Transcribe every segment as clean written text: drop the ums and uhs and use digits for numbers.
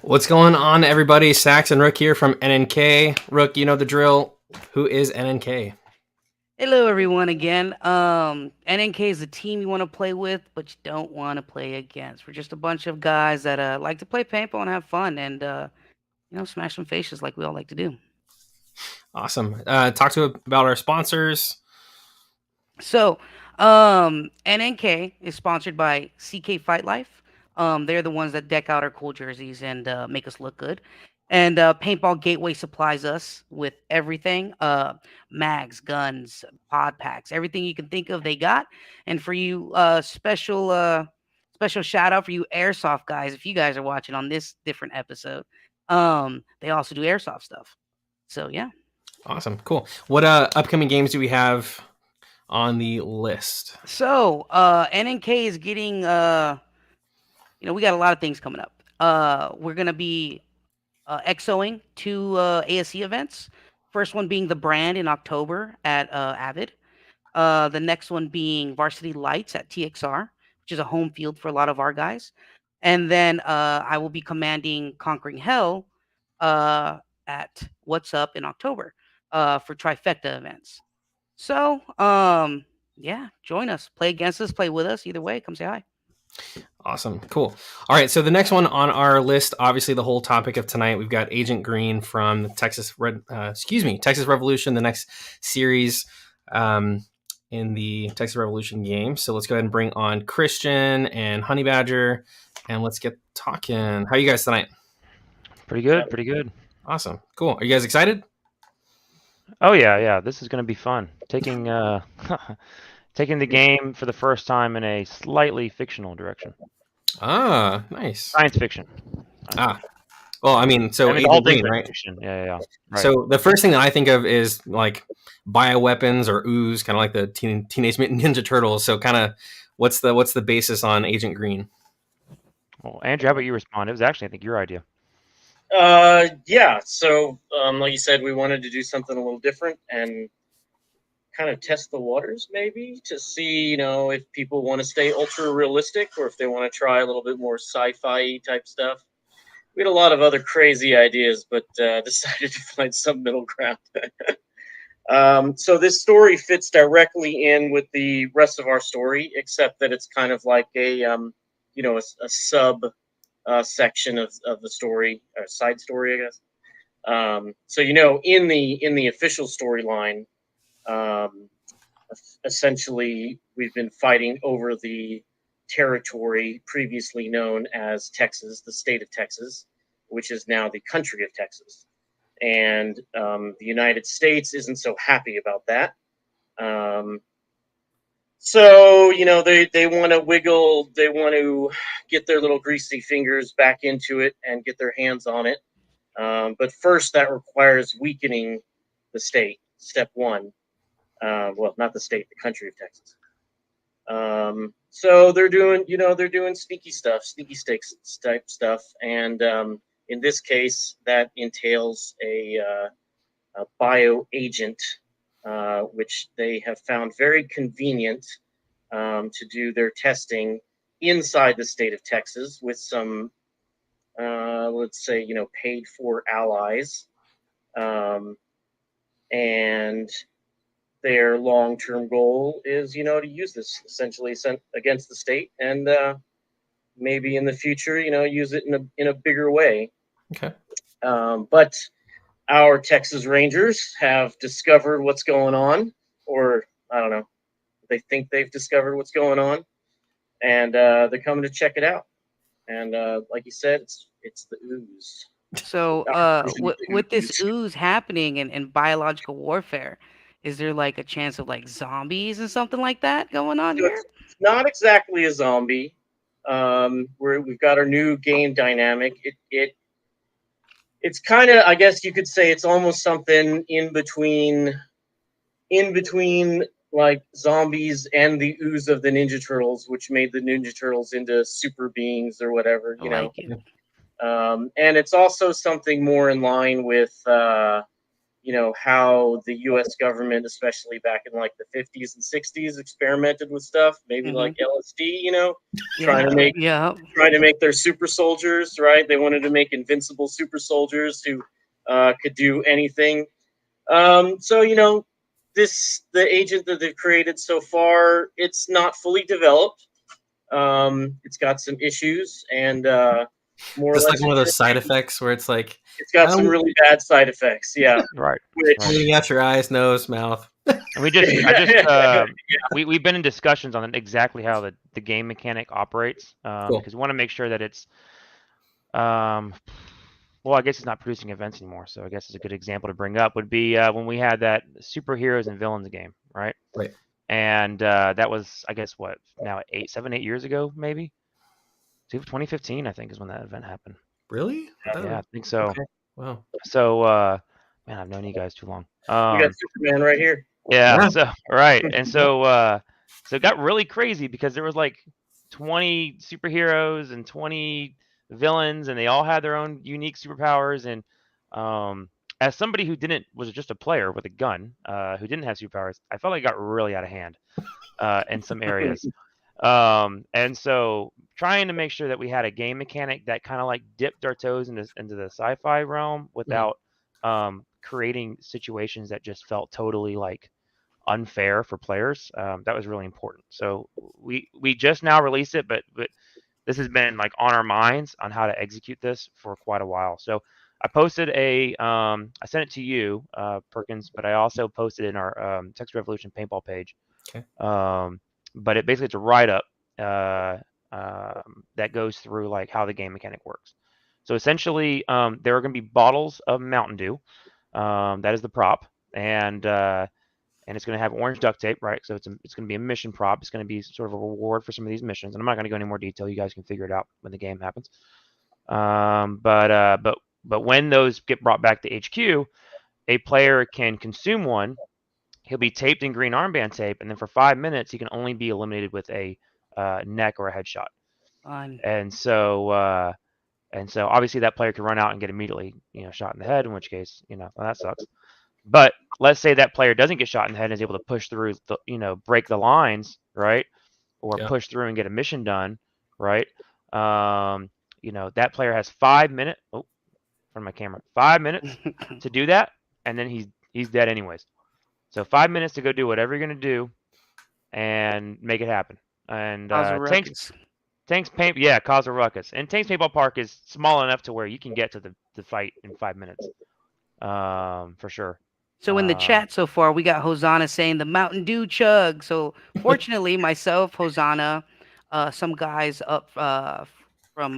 What's going on, everybody? Sax and Rook here from NNK. Rook, you know the drill. Who is NNK? Hello, everyone. Again, NNK is a team you want to play with, but you don't want to play against. We're just a bunch of guys that like to play paintball and have fun, and smash some faces like we all like to do. Awesome. Talk to about our sponsors. So, NNK is sponsored by CK Fight Life. They're the ones that deck out our cool jerseys and make us look good. And Paintball Gateway supplies us with everything: mags, guns, pod packs, everything you can think of. They got. And for you, special shout out for you airsoft guys. If you guys are watching on this different episode, they also do airsoft stuff. So yeah. Awesome. Cool. What upcoming games do we have on the list? So NNK is getting we got a lot of things coming up. We're gonna be XOing two ASC events. First one being the brand in October at Avid. The next one being Varsity Lights at TXR, which is a home field for a lot of our guys. And then I will be commanding Conquering Hell at What's Up in October for trifecta events. So, yeah, join us, play against us, play with us. Either way, come say hi. Awesome. Cool. All right. So the next one on our list, obviously the whole topic of tonight, we've got Agent Green from the Texas Revolution, the next series in the Texas Revolution game. So let's go ahead and bring on Christian and Honey Badger, and let's get talking. How are you guys tonight? Pretty good, pretty good. Awesome. Cool. Are you guys excited? Oh yeah. This is going to be fun. Taking taking the game for the first time in a slightly fictional direction. Ah, nice. Science fiction. Well, I mean, so the Agent whole Green, thing's right? fiction. Yeah. Right. So the first thing that I think of is like bioweapons or ooze, kind of like the Teenage Mutant Ninja Turtles. So kind of what's the basis on Agent Green? Well, Andrew, how about you respond? It was actually, I think, your idea. Yeah. So, like you said, we wanted to do something a little different and kind of test the waters, maybe to see, if people want to stay ultra realistic or if they want to try a little bit more sci-fi type stuff. We had a lot of other crazy ideas, but decided to find some middle ground. So this story fits directly in with the rest of our story, except that it's kind of like a sub section of the story, a side story, I guess. So in the official storyline, um, essentially we've been fighting over the territory previously known as Texas, the state of Texas, which is now the country of Texas. And the United States isn't so happy about that. So they want to wiggle, they want to get their little greasy fingers back into it and get their hands on it. But first, that requires weakening the state. Step one. Well, not the state, the country of Texas. So they're doing sneaky stakes type stuff, and in this case, that entails a bio agent, which they have found very convenient to do their testing inside the state of Texas with some, let's say, paid for allies, and their long-term goal is, to use this essentially against the state, and maybe in the future, use it in a bigger way. Okay. But our Texas Rangers have discovered what's going on, or I don't know, they think they've discovered what's going on, and they're coming to check it out. And like you said, it's the ooze. So, with this ooze happening in biological warfare, is there like a chance of like zombies and something like that going on So here? it's not exactly a zombie. We've got our new game dynamic. It's kind of, I guess you could say, it's almost something in between like zombies and the ooze of the Ninja Turtles, which made the Ninja Turtles into super beings or whatever, I like it. And it's also something more in line with how the U.S. government, especially back in like the 50s and 60s, experimented with stuff, maybe like LSD, trying to make their super soldiers, right? They wanted to make invincible super soldiers who could do anything. So the agent that they've created so far, it's not fully developed. It's got some issues and more Just or like less one of those side effects where it's like it's got some really bad side effects. Yeah, Right. which cleaning out your eyes, nose, mouth. And we've been in discussions on exactly how the game mechanic operates, Cool. because we want to make sure that it's, well, I guess it's not producing events anymore. So I guess it's a good example to bring up would be when we had that superheroes and villains game, right? Right. And that was, I guess, what now 8 years ago, maybe 2015, I think, is when that event happened. Really? Yeah, I think so. Okay. Wow. So, man, I've known you guys too long. we got Superman right here. Yeah. Yeah. So right, and so it got really crazy because there was like 20 superheroes and 20 villains, and they all had their own unique superpowers. And as somebody who was just a player with a gun, who didn't have superpowers, I felt like it got really out of hand in some areas. And so trying to make sure that we had a game mechanic that kind of like dipped our toes into the sci-fi realm without creating situations that just felt totally like unfair for players. That was really important. So we just now released it, but this has been like on our minds on how to execute this for quite a while. So I posted I sent it to you, Perkins, but I also posted it in our Texas Revolution paintball page. Okay. But it's a write-up that goes through like how the game mechanic works. So essentially, there are going to be bottles of Mountain Dew. That is the prop, and it's going to have orange duct tape, right? So it's going to be a mission prop. It's going to be sort of a reward for some of these missions. And I'm not going to go into more detail. You guys can figure it out when the game happens. But when those get brought back to HQ, a player can consume one. He'll be taped in green armband tape, and then for 5 minutes, he can only be eliminated with a neck or a headshot. And so obviously that player can run out and get immediately, shot in the head. In which case, well, that sucks. But let's say that player doesn't get shot in the head and is able to push through, break the lines, right, or push through and get a mission done, right. That player has 5 minutes. Oh, from my camera, 5 minutes to do that, and then he's dead anyways. So 5 minutes to go do whatever you're gonna do, and make it happen. And Tanks paint, cause a ruckus. And Tanks Paintball Park is small enough to where you can get to the fight in 5 minutes, for sure. So in the chat so far, we got Hosanna saying the Mountain Dew chug. So fortunately, myself, Hosanna, some guys up from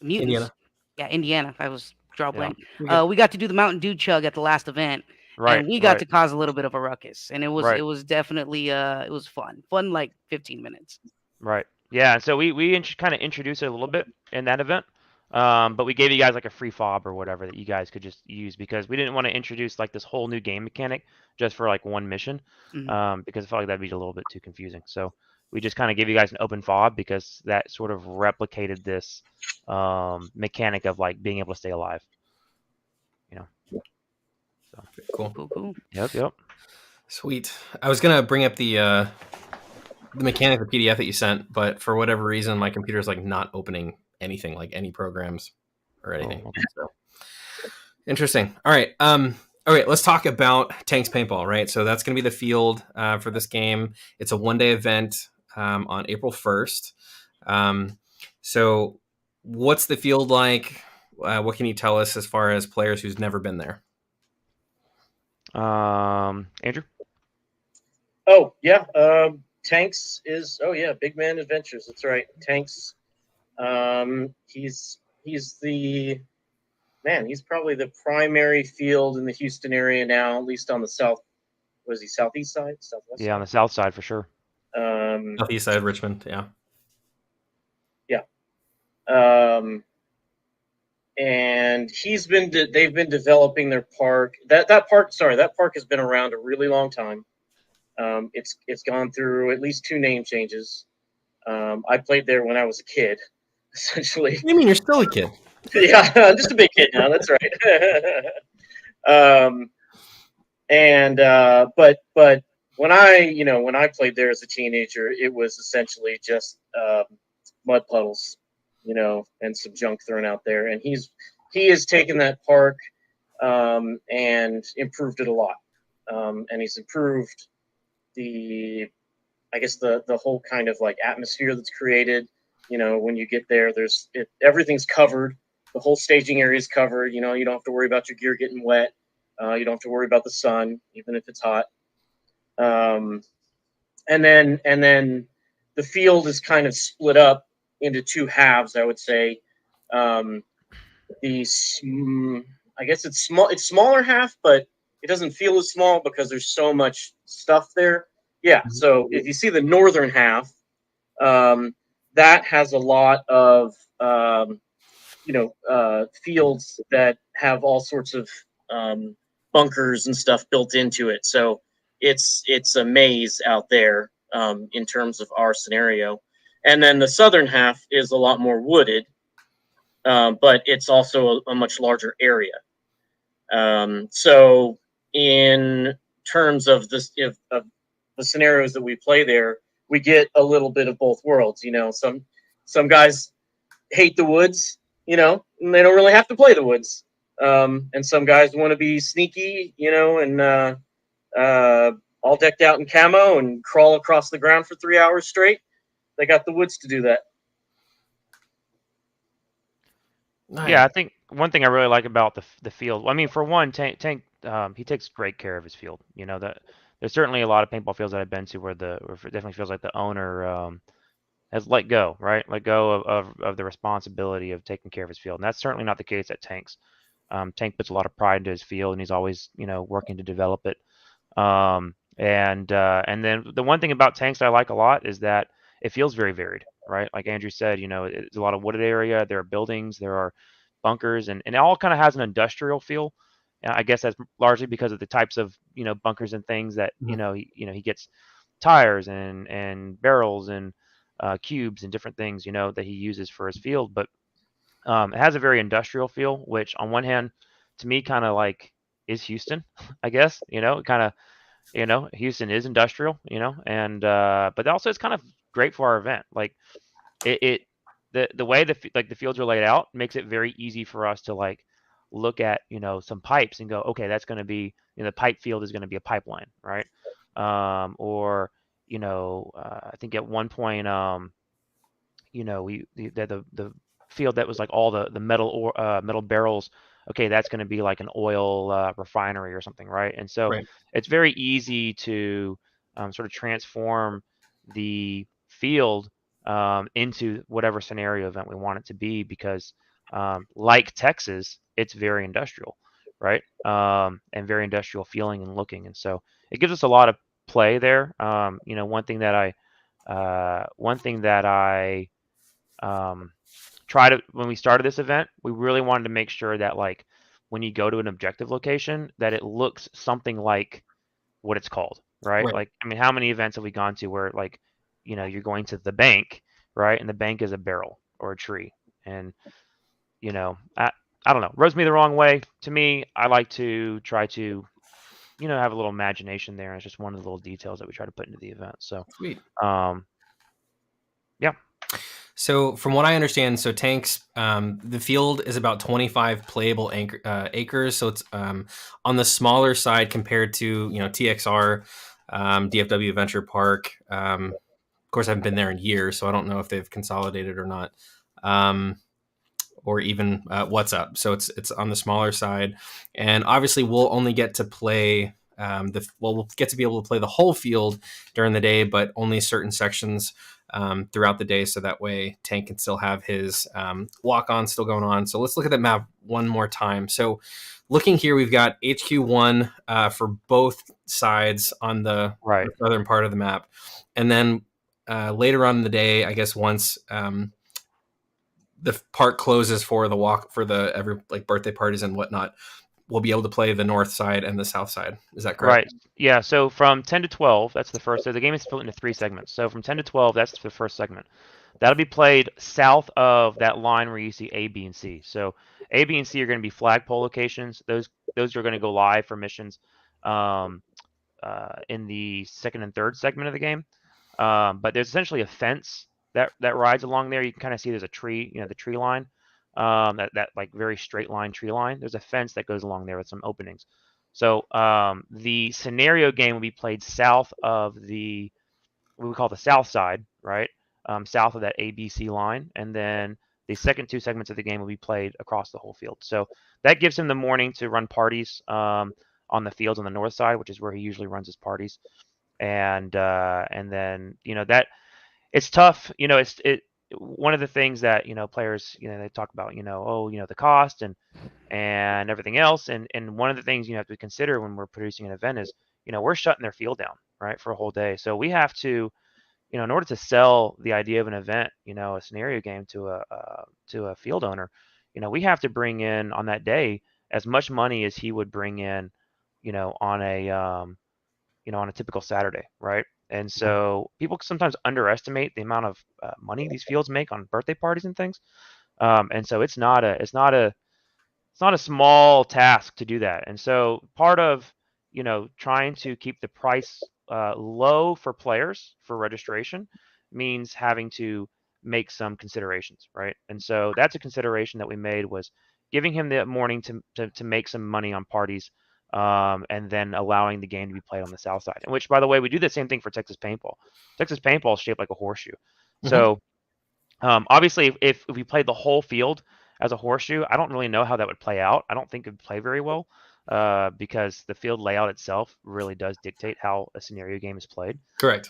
Mutants. Indiana. Yeah, Indiana. I was draw blank. We got to do the Mountain Dew chug at the last event. Right. And we got to cause a little bit of a ruckus. And it was definitely it was fun. Fun like 15 minutes. Right. Yeah. So we kind of introduced it a little bit in that event. But we gave you guys like a free fob or whatever that you guys could just use, because we didn't want to introduce like this whole new game mechanic just for like one mission, because I felt like that'd be a little bit too confusing. So we just kind of gave you guys an open fob, because that sort of replicated this mechanic of like being able to stay alive. So Cool. Yep. Sweet. I was gonna bring up the mechanic, the PDF that you sent, but for whatever reason, my computer's like not opening anything, like any programs or anything. Okay. So interesting. All right. Let's talk about Tanks Paintball, right? So that's going to be the field for this game. It's a one-day event on April 1st. So what's the field like? What can you tell us as far as players who's never been there? Andrew? Oh, yeah. Tanks is, Big Man Adventures. That's right. Tanks. He's probably the primary field in the Houston area now, at least on the southeast side? Southwest side? On the south side for sure. Southeast side of Richmond, yeah. And they've been developing their park. That park has been around a really long time. It's gone through at least 2 name changes. I played there when I was a kid, essentially. What do you mean you're still a kid? Yeah, I'm just a big kid now. That's right. And but when I played there as a teenager, it was essentially just mud puddles, and some junk thrown out there. And he has taken that park and improved it a lot. And he's improved the whole kind of like atmosphere that's created. When you get there, everything's covered. The whole staging area is covered. You don't have to worry about your gear getting wet. You don't have to worry about the sun, even if it's hot. And then the field is kind of split up into two halves, I would say. I guess it's small. It's smaller half, but it doesn't feel as small because there's so much stuff there. Yeah. So if you see the northern half, that has a lot of fields that have all sorts of bunkers and stuff built into it. So it's a maze out there in terms of our scenario. And then the southern half is a lot more wooded, but it's also a much larger area. So in terms of of the scenarios that we play there, we get a little bit of both worlds. Some guys hate the woods, and they don't really have to play the woods. And some guys want to be sneaky, and all decked out in camo and crawl across the ground for 3 hours straight. They got the woods to do that. Nice. Yeah, I think one thing I really like about the field. I mean, for one, Tank he takes great care of his field. That there's certainly a lot of paintball fields that I've been to where it definitely feels like the owner has let go, right? Let go of the responsibility of taking care of his field, and that's certainly not the case at Tank's. Tank puts a lot of pride into his field, and he's always working to develop it. And then the one thing about Tanks that I like a lot is that it feels very varied, right? Like Andrew said, it's a lot of wooded area. There are buildings, there are bunkers, and it all kind of has an industrial feel. I guess that's largely because of the types of bunkers and things that he gets tires and barrels and cubes and different things that he uses for his field. But it has a very industrial feel, which on one hand, to me, kind of like is Houston, I guess. Kind of Houston is industrial, and but also it's kind of great for our event. Like the way the fields are laid out makes it very easy for us to like look at some pipes and go, okay, that's going to be the pipe field is going to be a pipeline, right? Or I think at one point the field that was like all the metal barrels, okay, that's going to be like an oil refinery or something, right? And so Right. it's very easy to sort of transform the field into whatever scenario event we want it to be because like Texas, it's very industrial, right? And very industrial feeling and looking, and so it gives us a lot of play there. One thing that I when we started this event, we really wanted to make sure that like when you go to an objective location, that it looks something like what it's called, right? Right. Like, I mean, how many events have we gone to where like, you're going to the bank, right? And the bank is a barrel or a tree. And, I don't know, rubs me the wrong way. To me, I like to try to, have a little imagination there. And it's just one of the little details that we try to put into the event. So, Sweet. Yeah. So from what I understand, so Tanks, the field is about 25 playable acres. So it's on the smaller side compared to, TXR, DFW Adventure Park. Of course, I haven't been there in years, so I don't know if they've consolidated or not, or even what's up. So it's on the smaller side. And obviously we'll only get to play we'll get to be able to play the whole field during the day, but only certain sections throughout the day, so that way Tank can still have his walk-on still going on. So let's look at the map one more time. So looking here, we've got HQ1 for both sides on the southern part of the map. And then later on in the day, I guess once the park closes for the walk for every like birthday parties and whatnot, we'll be able to play the north side and the south side. Is that correct? Right. Yeah. So from 10 to 12, that's the first. So the game is split into 3 segments. So from 10 to 12, that's the first segment. That'll be played south of that line where you see A, B, and C. So A, B, and C are going to be flagpole locations. Those are going to go live for missions in the second and third segment of the game. But there's essentially a fence that rides along there. You can kind of see there's a tree, the tree line, that like very straight line tree line. There's a fence that goes along there with some openings. So the scenario game will be played south of what we call the south side, right? South of that ABC line, and then the second two segments of the game will be played across the whole field. So that gives him the morning to run parties on the fields on the north side, which is where he usually runs his parties. And then that it's tough. It's one of the things that players they talk about the cost and everything else. And one of the things you have to consider when we're producing an event is we're shutting their field down, right, for a whole day. So we have to in order to sell the idea of an event, a scenario game to a field owner, we have to bring in on that day as much money as he would bring in, on a typical Saturday, right? And so people sometimes underestimate the amount of money these fields make on birthday parties and things. And so it's not a small task to do that. And so part of trying to keep the price low for players for registration means having to make some considerations, right? And so that's a consideration that we made, was giving him the morning to make some money on parties, and then allowing the game to be played on the south side. And which, by the way, we do the same thing for Texas Paintball. Texas Paintball is shaped like a horseshoe. Mhm. So obviously, if we played the whole field as a horseshoe, I don't really know how that would play out. I don't think it would play very well, because the field layout itself really does dictate how a scenario game is played. Correct.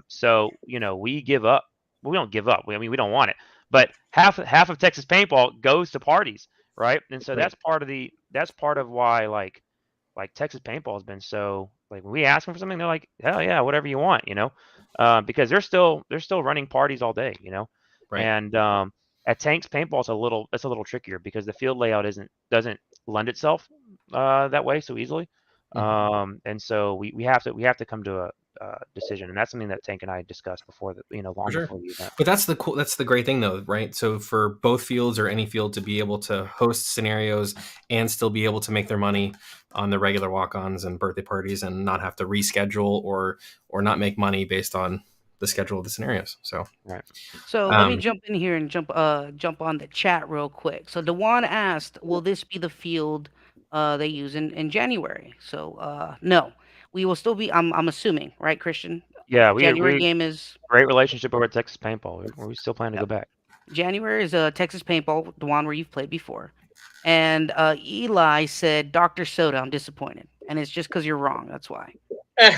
So we give up. Well, we don't give up. I mean, we don't want it. But half of Texas Paintball goes to parties, right? And so Right. that's part of why like Texas Paintball has been so, like, when we ask them for something, they're like, hell yeah, whatever you want, because they're still running parties all day, Right. and at Tanks Paintball it's a little trickier because the field layout doesn't lend itself that way so easily. And so we have to come to a decision, and that's something that Tank and I discussed before long Sure. before the event. But that's the great thing though, right? So for both fields or any field to be able to host scenarios and still be able to make their money on the regular walk-ons and birthday parties and not have to reschedule or not make money based on the schedule of the scenarios. So Right. So let me jump in here and jump on the chat real quick. So Dewan asked, "Will this be the field they use in January?" So no, we will still be. I'm assuming, right, Christian? Yeah, January we game is great relationship over at Texas Paintball. We still plan to go back. January is Texas Paintball, the one where you've played before. And Eli said, "Dr. Soda, I'm disappointed," and it's just because you're wrong. That's why.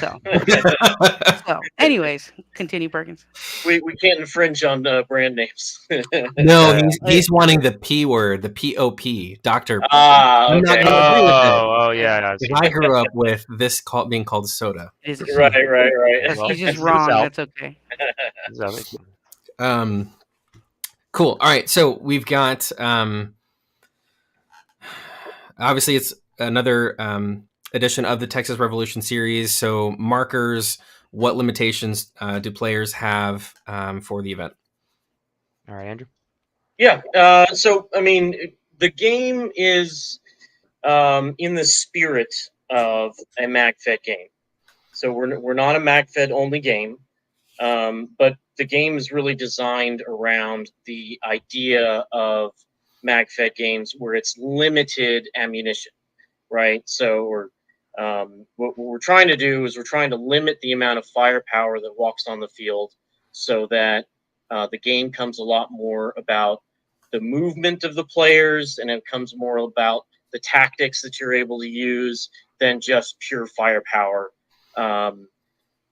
So, anyways, continue, Perkins. we can't infringe on brand names. no, he's wanting the P word, the POP, Doctor. I'm not gonna agree with it. Oh yeah. If I grew up with this being called soda. Right. Well, he's just wrong. That's okay. Cool. All right. So we've got obviously it's another edition of the Texas Revolution series. So markers, what limitations do players have for the event? All right, Andrew. Yeah. So I mean, the game is in the spirit of a MagFed game. So we're not a MagFed only game, but the game is really designed around the idea of MagFed games where it's limited ammunition, right? So what we're trying to do is we're trying to limit the amount of firepower that walks on the field so that the game comes a lot more about the movement of the players, and it comes more about the tactics that you're able to use than just pure firepower.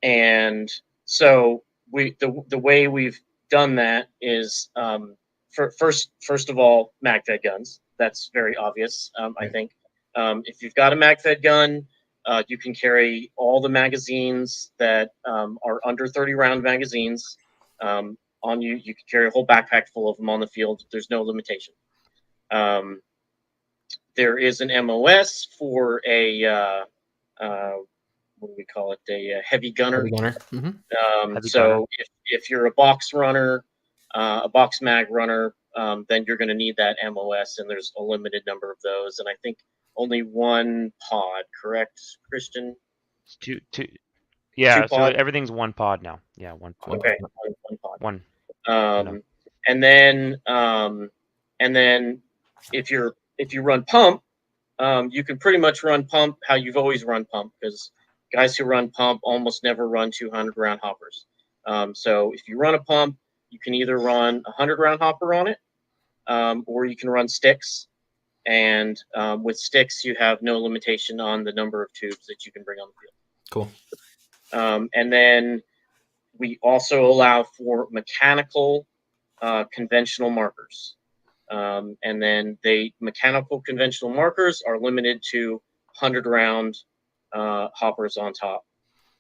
And so the way we've done that is first of all, MagFed guns. That's very obvious, I think. If you've got a MagFed gun, you can carry all the magazines that are under 30 round magazines on you. You can carry a whole backpack full of them on the field. There's no limitation. There is an MOS for a what do we call it? A heavy gunner. Heavy gunner. Mm-hmm. So if you're a box runner, a box mag runner, then you're going to need that MOS, and there's a limited number of those. And I think only one pod, correct, Christian? It's two. Yeah, Two so pod? everything's one pod now. Yeah, one pod. Okay, one pod. One. Um, and then if you run pump, you can pretty much run pump how you've always run pump, because guys who run pump almost never run 200 round hoppers. So if you run a pump, you can either run a 100 round hopper on it, or you can run sticks. And with sticks, you have no limitation on the number of tubes that you can bring on the field. Cool. And then we also allow for mechanical conventional markers. And then mechanical conventional markers are limited to 100 round hoppers on top,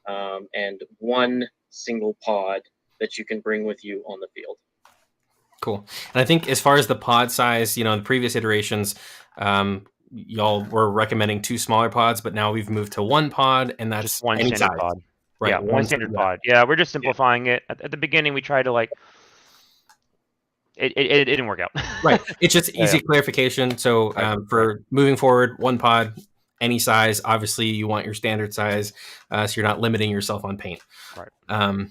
and one single pod that you can bring with you on the field. Cool. And I think as far as the pod size, in the previous iterations, y'all were recommending 2 smaller pods, but now we've moved to 1 pod, and that's just one any standard size. pod. Right. Yeah, one standard pod. Yeah, we're just simplifying it. At the beginning, we tried to it didn't work out. Right. It's just easy clarification. So for moving forward, 1 pod, any size. Obviously, you want your standard size, so you're not limiting yourself on paint. Right.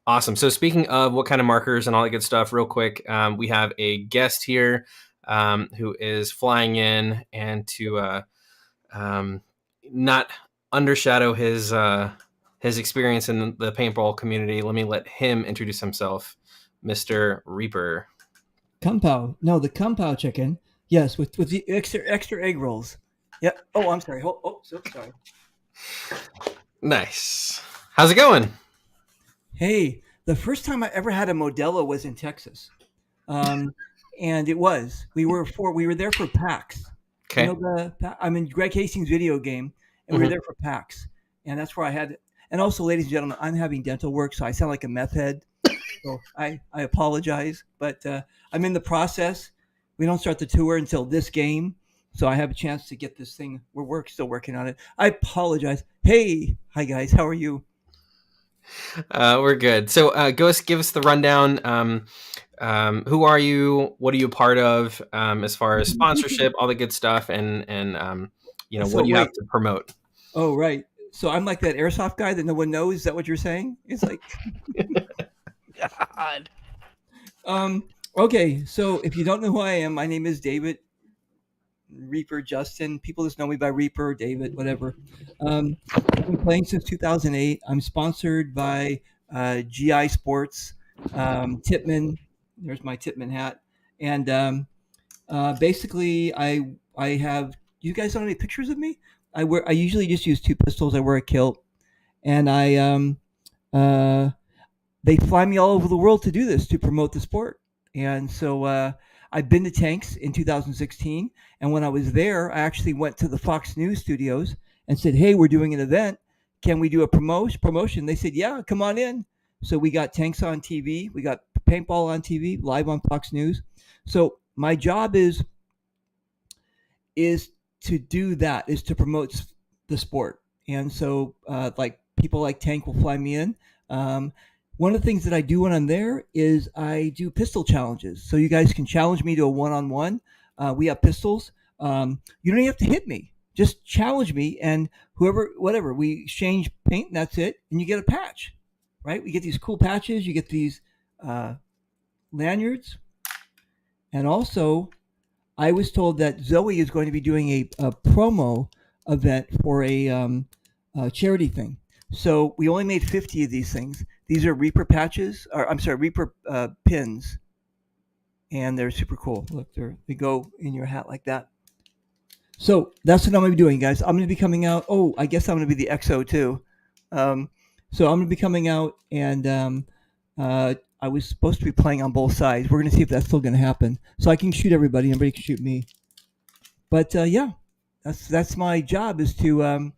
Awesome. So speaking of what kind of markers and all that good stuff, real quick, we have a guest here who is flying in, and to not undershadow his experience in the paintball community, let me let him introduce himself, Mr. Reaper. Kung Pao. No, the Kung Pao chicken. Yes, with the extra egg rolls. Yeah. Oh, I'm sorry. Sorry. Nice. How's it going? Hey, the first time I ever had a Modelo was in Texas, and we were there for PAX. Okay. I'm in Greg Hastings' video game, and we were there for PAX, and that's where I had. And also, ladies and gentlemen, I'm having dental work, so I sound like a meth head. So I apologize, but I'm in the process. We don't start the tour until this game, so I have a chance to get this thing. We're still working on it. I apologize. Hey, hi guys, how are you? We're good. So give us the rundown. Who are you? What are you a part of? As far as sponsorship, all the good stuff, and what do you have to promote? Oh, right. So I'm like that airsoft guy that no one knows. Is that what you're saying? It's like, God. Okay. So if you don't know who I am, my name is David Reaper Justin. People just know me by Reaper, David, whatever. I've been playing since 2008. I'm sponsored by GI Sports, Tippmann. There's my Tippmann hat, and basically, I have. You guys don't have any pictures of me? I usually just use 2 pistols. I wear a kilt, and they fly me all over the world to do this, to promote the sport. And so I've been to Tanks in 2016. And when I was there, I actually went to the Fox News studios and said, hey, we're doing an event. Can we do a promotion? They said, yeah, come on in. So we got Tanks on TV. We got Paintball on TV, live on Fox News. So my job is to do that, is to promote the sport. And so like people like Tank will fly me in. One of the things that I do when I'm there is I do pistol challenges. So you guys can challenge me to a one-on-one. We have pistols. You don't even have to hit me. Just challenge me, and whatever, we exchange paint, and that's it. And you get a patch, right? We get these cool patches. You get these lanyards. And also, I was told that Zoe is going to be doing a promo event for a charity thing. So we only made 50 of these things. These are Reaper patches, Reaper pins, and they're super cool. Look, they go in your hat like that. So that's what I'm going to be doing, guys. I'm going to be coming out. Oh, I guess I'm going to be the XO too. So I'm going to be coming out, and I was supposed to be playing on both sides. We're going to see if that's still going to happen. So I can shoot everybody. Everybody can shoot me. But yeah, that's my job, is to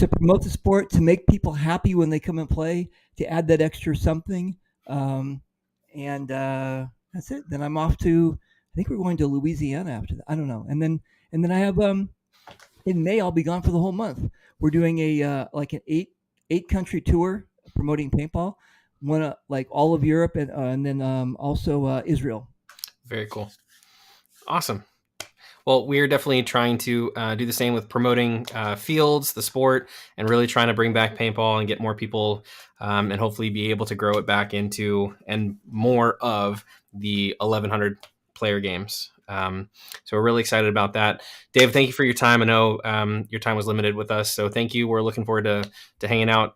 promote the sport, to make people happy when they come and play, to add that extra something. And that's it. Then I'm off to, I think we're going to Louisiana after that. I don't know. And then I have, in May, I'll be gone for the whole month. We're doing an 8 country tour promoting paintball. One like all of Europe, and then also Israel. Very cool. Awesome. Well, we're definitely trying to do the same with promoting fields, the sport, and really trying to bring back paintball and get more people and hopefully be able to grow it back into and more of the 1,100 player games. So we're really excited about that. Dave, thank you for your time. I know your time was limited with us, so thank you. We're looking forward to hanging out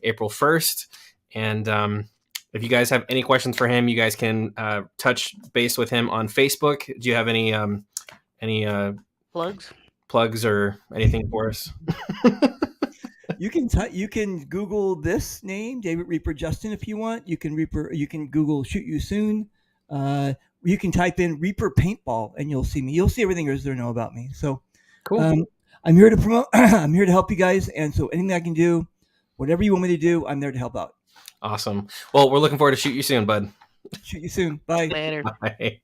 April 1st. And if you guys have any questions for him, you guys can touch base with him on Facebook. Do you have any plugs or anything for us? You can Google this name, David Reaper Justin, if you want. You can Google Shoot You Soon. You can type in Reaper Paintball and you'll see me. You'll see everything there is there to know about me. So cool. I'm here to promote. I'm here to help you guys. And so anything I can do, whatever you want me to do, I'm there to help out. Awesome. Well, we're looking forward to Shoot You Soon, bud. Shoot you soon. Bye. Later. Bye.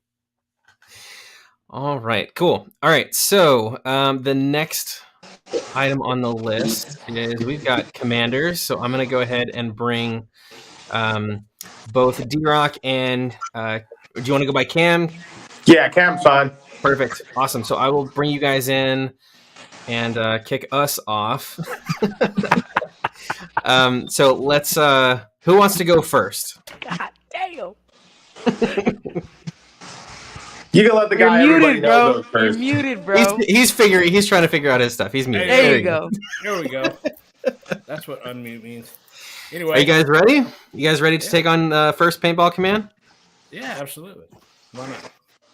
All right, cool. All right, so the next item on the list is we've got commanders. So I'm going to go ahead and bring both D-Rock and do you want to go by Cam? Yeah, Cam's fine. Perfect. Awesome. So I will bring you guys in and kick us off. So let's who wants to go first? God damn. You can let the guy You're everybody muted, know bro. goes first. You're muted, bro. He's trying to figure out his stuff. He's muted. There you go. There we go. That's what unmute means. Anyway, Are you guys ready? You guys ready to take on first paintball command? yeah, absolutely. Why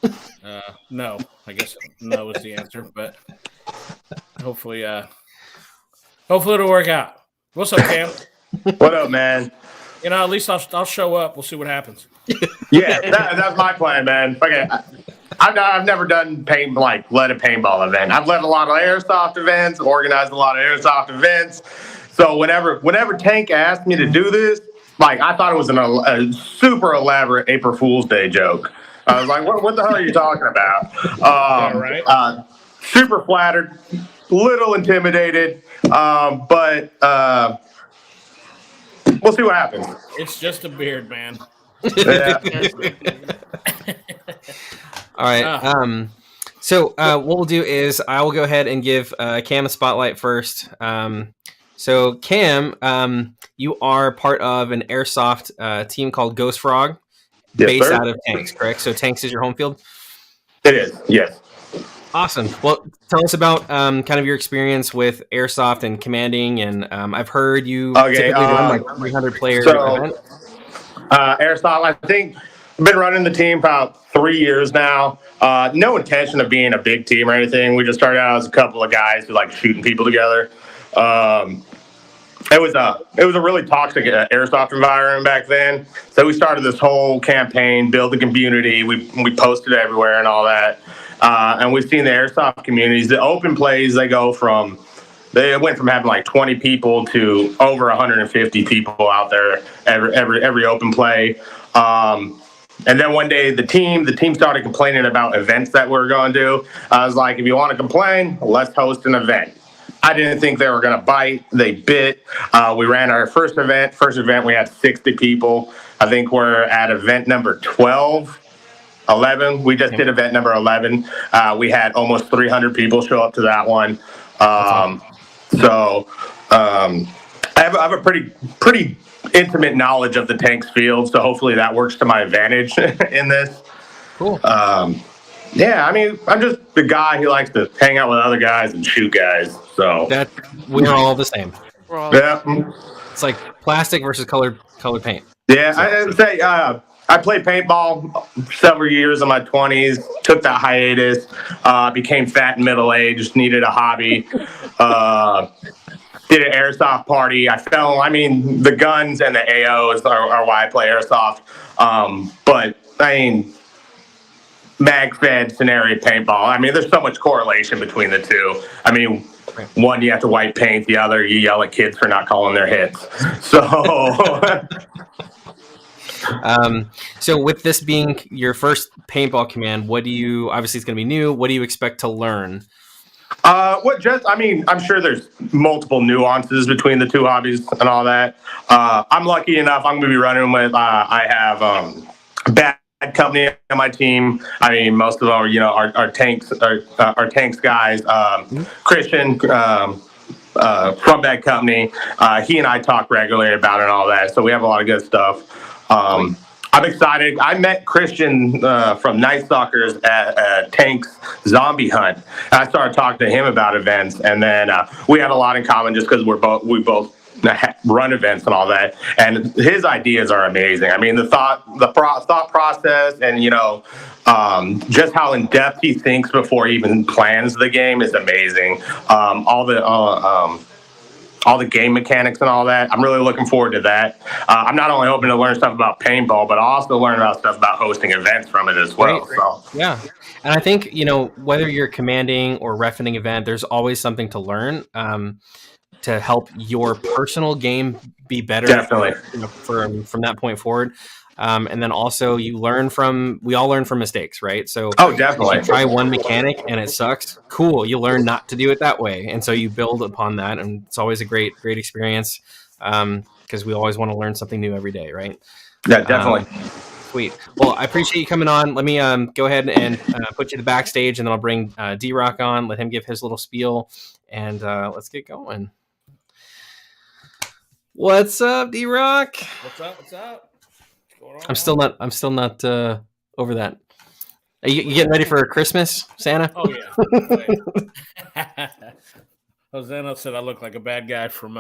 not? No, I guess no is the answer, but hopefully it'll work out. What's up, Cam? What up, man? At least I'll show up. We'll see what happens. Yeah, that's my plan, man. Okay, I've never done led a paintball event. I've led a lot of airsoft events, organized a lot of airsoft events. So whenever Tank asked me to do this, I thought it was a super elaborate April Fool's Day joke. I was like, what the hell are you talking about? Right. Super flattered, little intimidated, but we'll see what happens. It's just a beard, man. Yeah. All right. So what we'll do is I will go ahead and give Cam a spotlight first. So Cam, you are part of an airsoft team called Ghost Frog, Yes, based sir. out of Tanks, correct? So Tanks is your home field? It is, yes. Awesome. Well, tell us about kind of your experience with airsoft and commanding. And I've heard you typically run 300 player event. Airsoft, I think I've been running the team for about 3 years now. No intention of being a big team or anything. We just started out as a couple of guys who like shooting people together. It was a really toxic airsoft environment back then. So we started this whole campaign, build the community. We posted everywhere and all that. And we've seen the airsoft communities, the open plays, they went from having 20 people to over 150 people out there every open play. And then one day the team started complaining about events that we were going to do. I was like, if you want to complain, let's host an event. I didn't think they were going to bite. They bit. We ran our first event. First event, we had 60 people. I think we're at event number 12. 11. We just did event number 11. We had almost 300 people show up to that one. So I have a pretty intimate knowledge of the Tanks field. So hopefully that works to my advantage in this. Cool. Yeah, I mean, I'm just the guy who likes to hang out with other guys and shoot guys. So we're all the same. Yeah. It's like plastic versus colored paint. Yeah, I'd say I played paintball several years in my 20s, took that hiatus, became fat and middle-aged, needed a hobby, did an airsoft party. The guns and the AOs are why I play airsoft. Mag-fed scenario paintball. There's so much correlation between the two. One, you have to white paint. The other, you yell at kids for not calling their hits. So... So with this being your first paintball command, obviously it's going to be new. What do you expect to learn? I'm sure there's multiple nuances between the two hobbies and all that. I'm lucky enough, I'm going to be running with, I have, bad company on my team. I mean, most of them are, our tanks, our tanks guys. Christian from that company, he and I talk regularly about it and all that. So we have a lot of good stuff. I'm excited. I met Christian from Night Stalkers at Tank's Zombie Hunt. And I started talking to him about events, and then we had a lot in common just because we both run events and all that. And his ideas are amazing. I mean, the thought process, and just how in depth he thinks before he even plans the game is amazing. All the game mechanics and all that. I'm really looking forward to that. I'm not only hoping to learn stuff about paintball, but also learn about stuff about hosting events from it as well. Great. So yeah, and I think whether you're commanding or reffing an event, there's always something to learn to help your personal game be better. Definitely. From that point forward. And then also we all learn from mistakes, right? So definitely. If you try one mechanic and it sucks, cool. You learn not to do it that way. And so you build upon that. And it's always a great experience because we always want to learn something new every day, right? Yeah, definitely. Sweet. Well, I appreciate you coming on. Let me go ahead and put you to the backstage, and then I'll bring D-Rock on, let him give his little spiel, and let's get going. What's up, D-Rock? What's up? What's up? I'm still not over that. Are you getting ready for Christmas, Santa? Oh yeah. Hosanna said I look like a bad guy from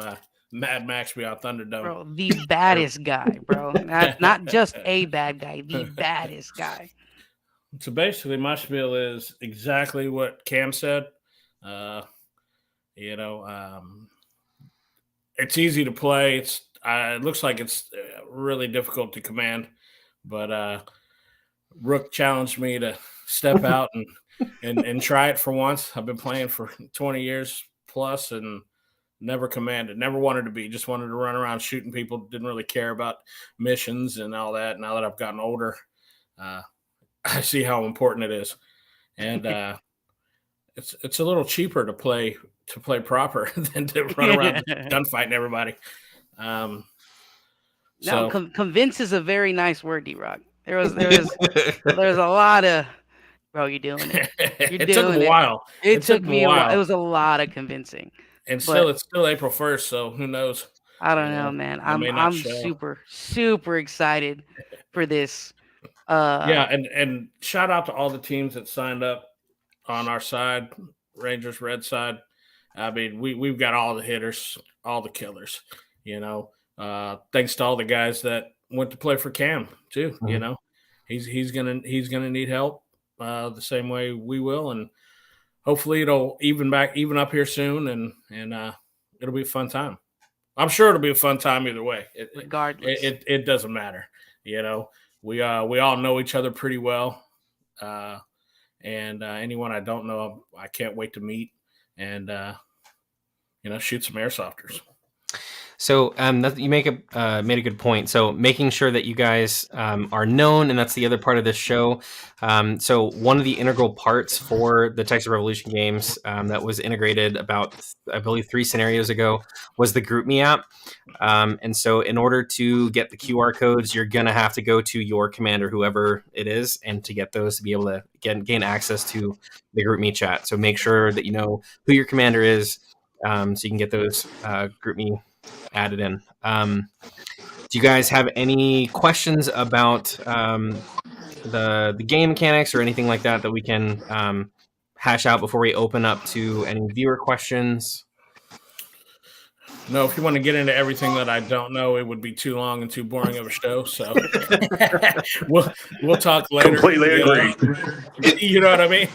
Mad Max Beyond Thunderdome. Bro, the baddest guy, bro. Not just a bad guy, the baddest guy. So basically, my spiel is exactly what Cam said. It's easy to play. It looks like it's really difficult to command, but Rook challenged me to step out and try it for once. I've been playing for 20 years plus and never commanded, never wanted to be, just wanted to run around shooting people, didn't really care about missions and all that. Now that I've gotten older, I see how important it is. And it's a little cheaper to play proper than to run around gunfighting everybody. Convince is a very nice word, D-Rock. There was a lot of, bro, you're doing it. It took a while. It took me a while. It was a lot of convincing. And it's still April 1st, so who knows? I don't know, man. I'm super, super excited for this. And shout out to all the teams that signed up on our side, Rangers Red side. I mean, we've got all the hitters, all the killers, thanks to all the guys that went to play for Cam too. Mm-hmm. He's gonna need help the same way we will, and hopefully it'll even up here soon, and it'll be a fun time. I'm sure it'll be a fun time either way. Regardless, it doesn't matter. We all know each other pretty well, and anyone I don't know, I can't wait to meet and shoot some airsofters. So you made a good point. So making sure that you guys are known, and that's the other part of this show. So one of the integral parts for the Texas Revolution games that was integrated about, I believe, 3 scenarios ago was the GroupMe app. And so in order to get the QR codes, you're going to have to go to your commander, whoever it is, and to get those to be able to gain access to the GroupMe chat. So make sure that you know who your commander is so you can get those GroupMe added in. Do you guys have any questions about the game mechanics or anything like that we can hash out before we open up to any viewer questions? No, if you want to get into everything that I don't know, it would be too long and too boring of a show. So we'll talk later. Completely agree. You know what I mean?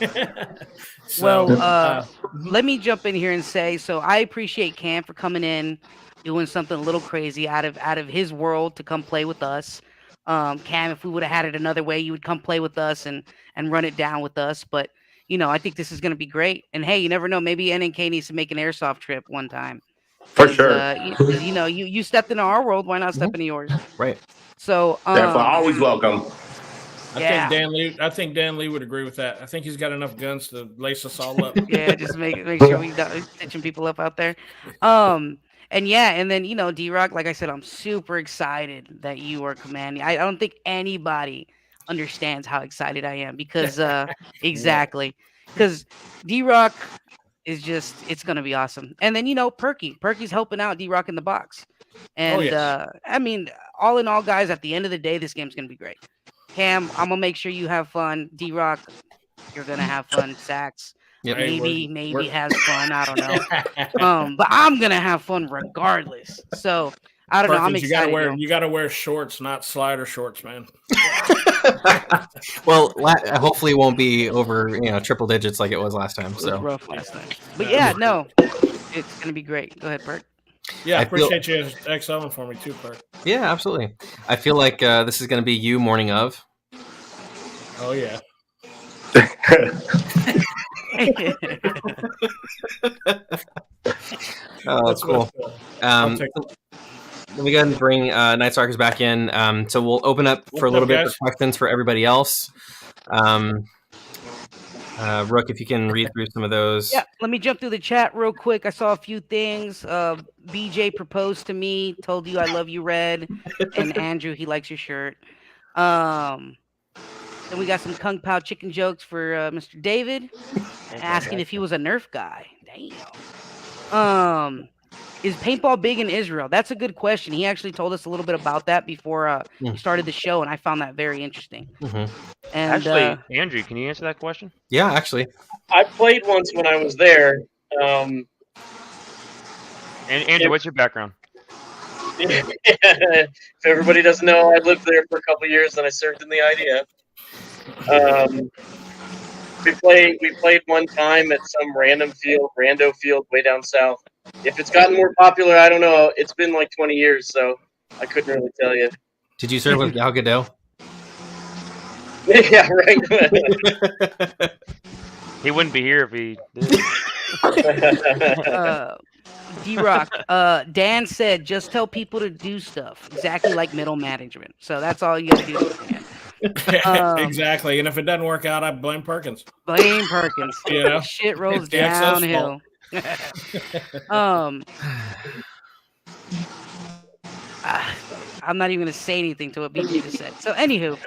Let me jump in here and say, so I appreciate Cam for coming in, doing something a little crazy out of his world to come play with us. Cam, if we would have had it another way, you would come play with us and run it down with us. But I think this is going to be great. And hey, you never know, maybe NNK needs to make an airsoft trip one time. For sure. You stepped into our world. Why not step into yours? Right. So definitely always welcome. I think Dan Lee would agree with that. I think he's got enough guns to lace us all up. Yeah, just make sure we're stitching people up out there. And then D-Rock, like I said, I'm super excited that you are commanding. I don't think anybody understands how excited I am because exactly because D-Rock is just it's gonna be awesome. And then Perky's helping out D-Rock in the box. And yes. I mean, all in all, guys, at the end of the day, this game's gonna be great. Cam, I'm gonna make sure you have fun. D-Rock, you're gonna have fun. Sax, Yep. Hey, maybe we're- has fun. I don't know. But I'm gonna have fun regardless. So I don't know. I'm Perkins, excited. you gotta wear shorts, not slider shorts, man. Well, hopefully it won't be over triple digits like it was last time. It was So rough last time. But yeah, no, it's gonna be great. Go ahead, Perk. Yeah, I appreciate you excelling for me too, Perk. yeah, absolutely. I feel like this is going to be you morning of. Oh yeah. Oh, That's cool. what, I'll take Let me go ahead and bring Night Stalkers back in. So we'll open up for a What's little up, bit guys? for questions for everybody else. Rook, if you can read through some of those. Yeah, let me jump through the chat real quick. I saw a few things. BJ proposed to me, told you I love you, Red, and Andrew he likes your shirt. Then we got some Kung Pao chicken jokes for Mr. David, asking if he was a Nerf guy. Damn. Is paintball big in Israel? That's a good question. He actually told us a little bit about that before we started the show, and I found that very interesting. Mm-hmm. And Actually, Andrew, can you answer that question? Yeah, actually. I played once when I was there. And Andrew, what's your background? If everybody doesn't know, I lived there for a couple of years, and I served in the IDF. We played one time at some rando field way down south. If it's gotten more popular, I don't know. It's been like 20 years, so I couldn't really tell you. Did you serve with Gal Gadot? Yeah, right. He wouldn't be here if he did. D-Rock, Dan said, just tell people to do stuff exactly like middle management. So that's all you got to do to Dan. Exactly. And if it doesn't work out, I blame Perkins. Blame Perkins. You know? Shit rolls It's the XO's downhill. I'm not even going to say anything to what BJ just said. So, anywho,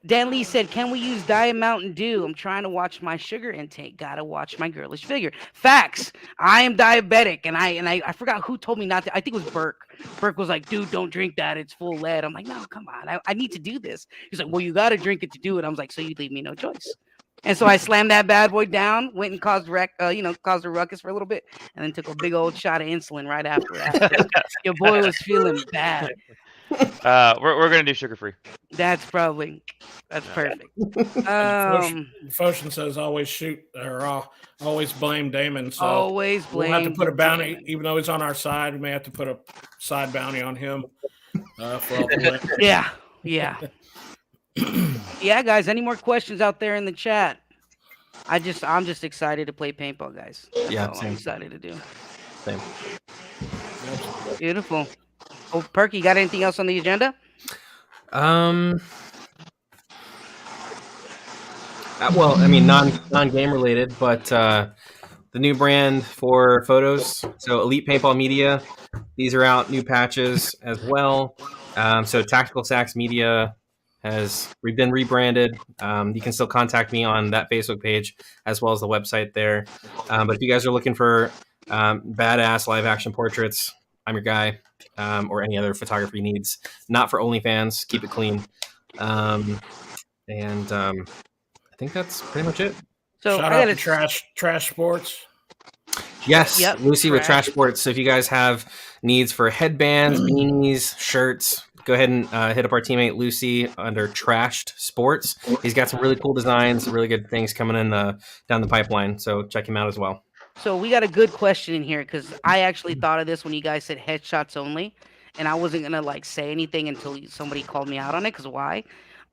Dan Lee said, can we use Diet Mountain Dew? I'm trying to watch my sugar intake. Gotta watch my girlish figure. Facts. I am diabetic, and I forgot who told me not to. I think it was Burke. Burke was like, dude, don't drink that. It's full lead. I'm like, no, come on. I need to do this. He's like, well, you got to drink it to do it. I was like, so you leave me no choice. And so I slammed that bad boy down, went and caused a ruckus for a little bit, and then took a big old shot of insulin right after that. Your boy was feeling bad. We're gonna do sugar free. That's perfect. Foshin says always shoot or always blame Damon. So always blame. We'll have to put a bounty, even though he's on our side. We may have to put a side bounty on him for all the blame. Yeah. Yeah, guys. Any more questions out there in the chat? I'm just excited to play paintball, guys. That's Yeah, all same. I'm excited to do. Same. Beautiful. Oh, Perky, got anything else on the agenda? Well, I mean, non-game related, but the new brand for photos. So Elite Paintball Media. These are out, new patches as well. So Tactical Sax Media has been rebranded. You can still contact me on that Facebook page as well as the website there. But if you guys are looking for badass live action portraits, I'm your guy. Or any other photography needs. Not for OnlyFans. Keep it clean. I think that's pretty much it. So Shout out to Trash Sports. Yes, Yep, Lucy with Trash. Trash Sports. So if you guys have needs for headbands, beanies, shirts, go ahead and hit up our teammate Lucy under Trashed Sports. He's got some really cool designs, really good things coming in down the pipeline. So check him out as well. So we got a good question in here because I actually thought of this when you guys said headshots only, and I wasn't gonna say anything until somebody called me out on it. Because why?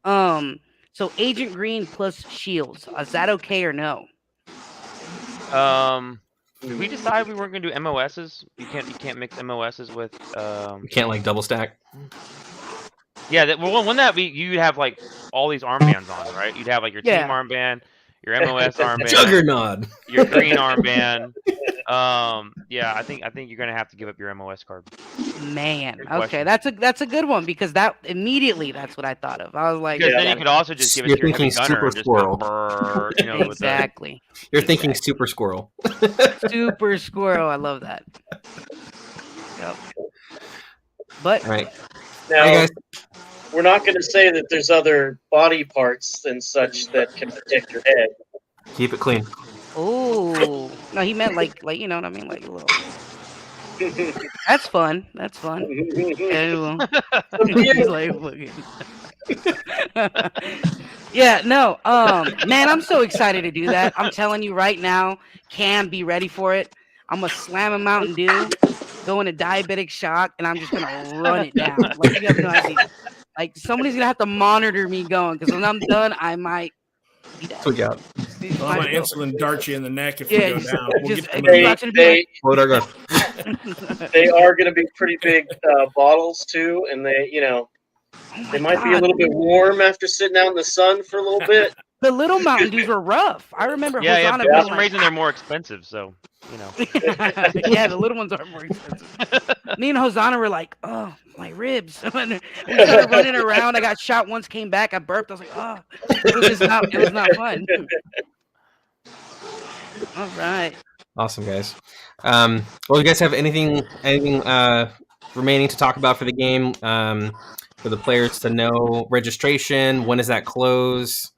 So Agent Green plus shields, is that okay or no? Did we decide we weren't gonna do MOSs? You can't mix MOSs with. You can't double stack. Yeah, you'd have all these armbands on, right? You'd have your team armband, your MOS armband, Juggernaut, your green armband, Yeah, I think you're gonna have to give up your MOS card. Man, Good okay, question. that's a good one because that immediately that's what I thought of. I was like, Because Yeah. then you could also just give it You're to your heavy thinking gunner Super and just Squirrel. go, brrr, you know, with the exactly. You're thinking Exactly. Super Squirrel. Super Squirrel. I love that. Yep. But All right. Now, Hey guys. we're not going to say that there's other body parts and such that can protect your head. Keep it clean. oh no, he meant like you know what I mean, like a little. That's fun. That's fun. Yeah, he's like, yeah, no, man, I'm so excited to do that. I'm telling you right now, Cam, be ready for it. I'm gonna slam a Mountain Dew, go into diabetic shock, and I'm just gonna run it down. Like you have no idea. Like somebody's gonna have to monitor me going because when I'm done, I might be dead. Look out. Well, I'm gonna insulin dart you in the neck if Yeah, you go just- down. We'll just- get the you movie. watching to be like, Load our gun. They are going to be pretty big bottles too, and they, oh they my might be a God. little bit warm after sitting out in the sun for a little bit. The little Mountain Dews were rough. I remember yeah, Hosanna for being some like, reason they're more expensive, so you know. yeah, the little ones are more expensive. Me and Hosanna were like, oh, my ribs. And we started running around. I got shot once, came back. I burped. I was like, oh, it was not fun. All right. Awesome, guys. Well, you guys have anything remaining to talk about for the game? For the players to know registration, when does that close?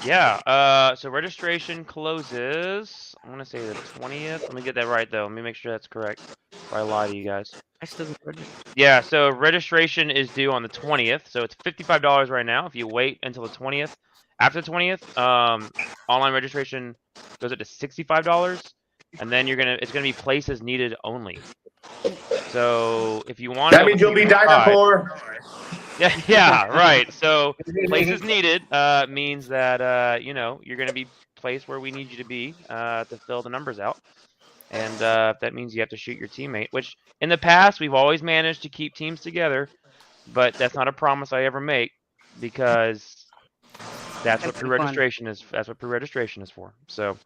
Yeah, so registration closes, I want to say the 20th. Let me get that right, though. Let me make sure that's correct before I lie to you guys. I still get registered. Yeah, so registration is due on the 20th, so it's $55 right now. If you wait until the 20th, after the 20th, online registration goes up to $65, and then it's gonna be places needed only. So if you want, That means you'll be died for. Yeah, right. So places needed means that you're going to be placed where we need you to be to fill the numbers out, and that means you have to shoot your teammate. Which in the past we've always managed to keep teams together, but that's not a promise I ever make because that's what pre-registration is. That's what pre-registration is for. So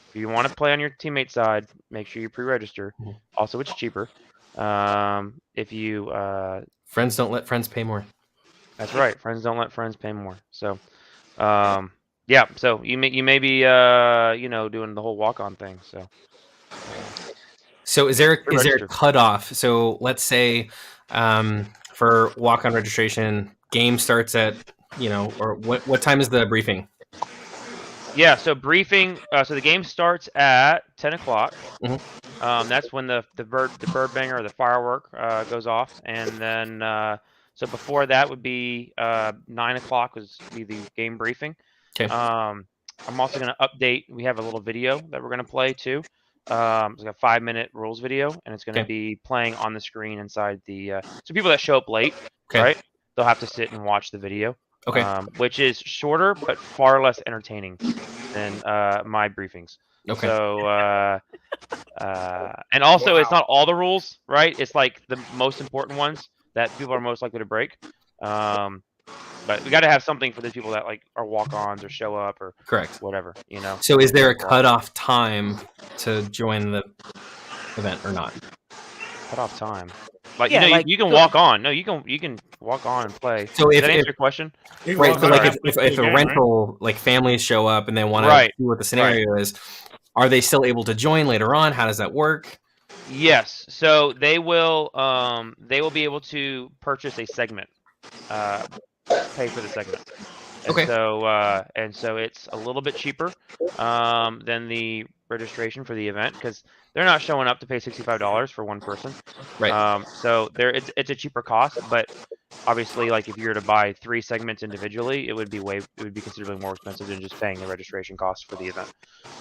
if you want to play on your teammate side, make sure you pre-register. Also, it's cheaper. If you Friends don't let friends pay more. That's right. Friends don't let friends pay more. So, yeah. So you may be doing the whole walk-on thing. So is there a Register. cutoff? So let's say for walk-on registration, game starts at or what time is the briefing? Yeah. So briefing. So the game starts at 10 o'clock. Mhm. That's when the bird banger or the firework goes off, and then. So before that would be 9 o'clock would be the game briefing. Okay. I'm also going to update. We have a little video that we're going to play too. It's like a 5-minute rules video, and it's going to be playing on the screen inside the. So people that show up late, right? They'll have to sit and watch the video. Okay. Which is shorter but far less entertaining than my briefings. Okay. So and also it's not all the rules, right? It's like the most important ones that people are most likely to break. But we got to have something for those people that like are walk-ons or show up or Correct. whatever, So is there a cutoff time to join the event or not? Cutoff time? Like you can so- walk on. No, you can walk on and play. So Does if that answer your question? You can right, walk so on like after if the a game, right? rental like families show up and they want to Right. see what the scenario is, are they still able to join later on? How does that work? Yes. So they will be able to purchase a segment, pay for the segment. And Okay. So it's a little bit cheaper than the registration for the event because they're not showing up to pay $65 for one person. Right. So it's a cheaper cost, but obviously, like if you were to buy 3 segments individually, it would be considerably more expensive than just paying the registration cost for the event.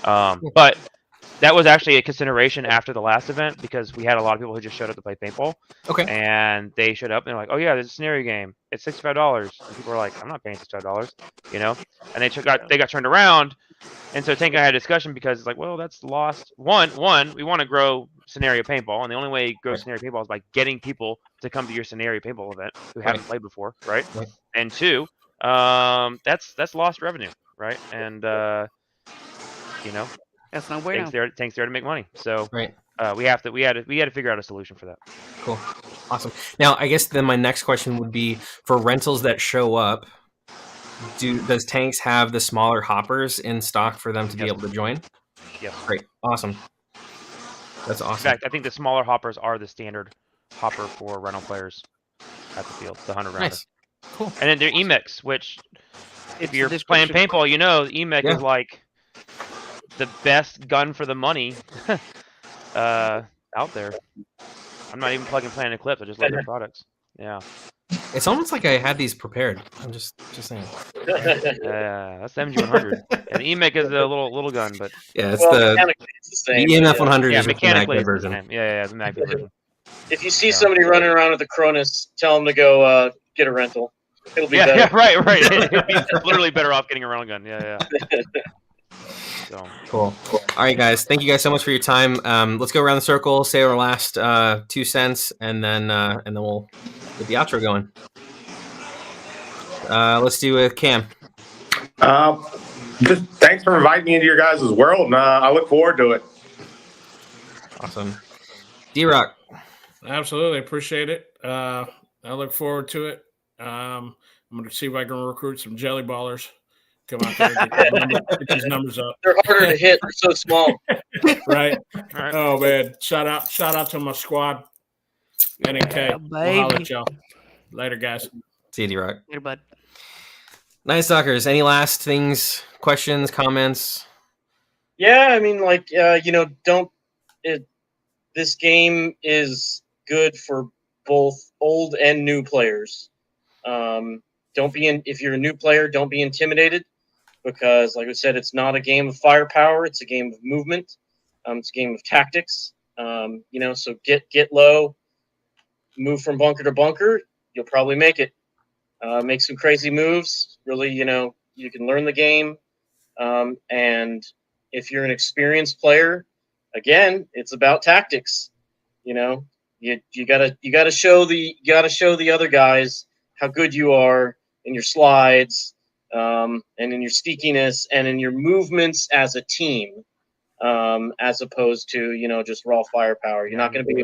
But that was actually a consideration after the last event because we had a lot of people who just showed up to play paintball. Okay. And they showed up and they're like, "Oh yeah, there's a scenario game. It's $65." And people were like, "I'm not paying $65," And they got turned around. And so Tank and I had a discussion because it's like, well, that's lost. One, we want to grow scenario paintball, and the only way you grow scenario paintball is by getting people to come to your scenario paintball event who haven't played before, right? Right. And 2, that's lost revenue, right? And That's no bueno. tanks there to make money. So Right. we had to figure out a solution for that. Cool. Awesome. Now, I guess then my next question would be for rentals that show up. Does Tanks have the smaller hoppers in stock for them to be Yes. able to join? Yes. Great. Awesome. That's In awesome. fact, I think the smaller hoppers are the standard hopper for rental players at the field, the 100 rounder. Nice. Cool. And then they're EMICs, which if It's you're the playing description. paintball, you know EMIC Yeah. is like the best gun for the money out there. I'm not even plugging Planet Eclipse. I just love their products. Yeah. It's almost like I had these prepared. I'm just saying. That's the MG100. And the EMIC is a little gun, but Yeah, it's Well, the mechanically it's the same. EMF yeah. 100 yeah, is just the mechanically magnet it's the version. same. Yeah, the magnet version. If you see Yeah. somebody running around with a Cronus, tell them to go get a rental. It'll be Yeah, better. right. It'd be literally better off getting a rental gun. Yeah. So Cool. All right, guys. Thank you guys so much for your time. Let's go around the circle, say our last 2 cents, and then we'll get the outro going. Let's do it, Cam. Just thanks for inviting me into your guys' world, and I look forward to it. Awesome. D-Rock. Absolutely appreciate it. I look forward to it. I'm going to see if I can recruit some jelly ballers. Come out there and get these numbers up. They're harder to hit. They're so small. Right. all right. Oh man. Shout out to my squad. NK. Yeah, We'll holler baby. at y'all. Later, guys. See you, D-Rock. Here, bud. Nice Talkers. Any last things, questions, comments? Yeah, I mean, like, this game is good for both old and new players. If you're a new player, don't be intimidated because, like I said, it's not a game of firepower. It's a game of movement. It's a game of tactics. So get low, move from bunker to bunker. You'll probably make it. Make some crazy moves. Really, you can learn the game. And if you're an experienced player, again, it's about tactics. You gotta show the other guys how good you are in your slides, and in your sneakiness and in your movements as a team, as opposed to just raw firepower. You're not gonna be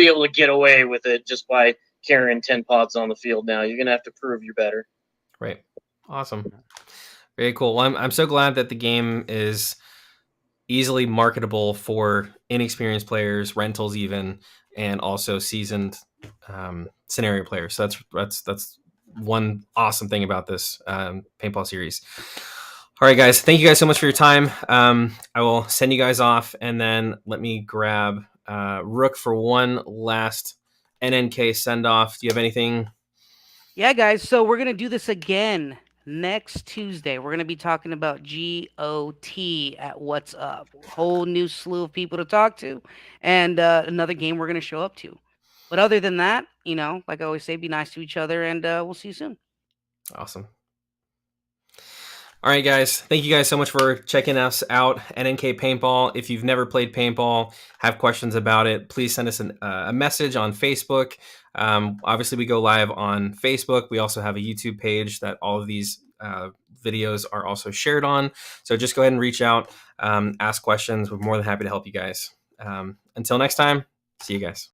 able to get away with it just by carrying 10 pods on the field. Now you're gonna have to prove you're better. Right. Awesome. Very cool. Well, I'm so glad that the game is easily marketable for inexperienced players, rentals even, and also seasoned scenario players. So that's one awesome thing about this paintball series. All right, guys. Thank you guys so much for your time. I will send you guys off, and then let me grab Rook for one last NNK send off. Do you have anything? Yeah, guys. So we're gonna do this again next Tuesday. We're gonna be talking about GOT at What's Up. Whole new slew of people to talk to, and another game we're gonna show up to. But other than that, like I always say, be nice to each other, and we'll see you soon. Awesome. All right, guys. Thank you guys so much for checking us out. NNK Paintball. If you've never played paintball, have questions about it, please send us a message on Facebook. Obviously, we go live on Facebook. We also have a YouTube page that all of these videos are also shared on. So just go ahead and reach out, ask questions. We're more than happy to help you guys. Until next time, see you guys.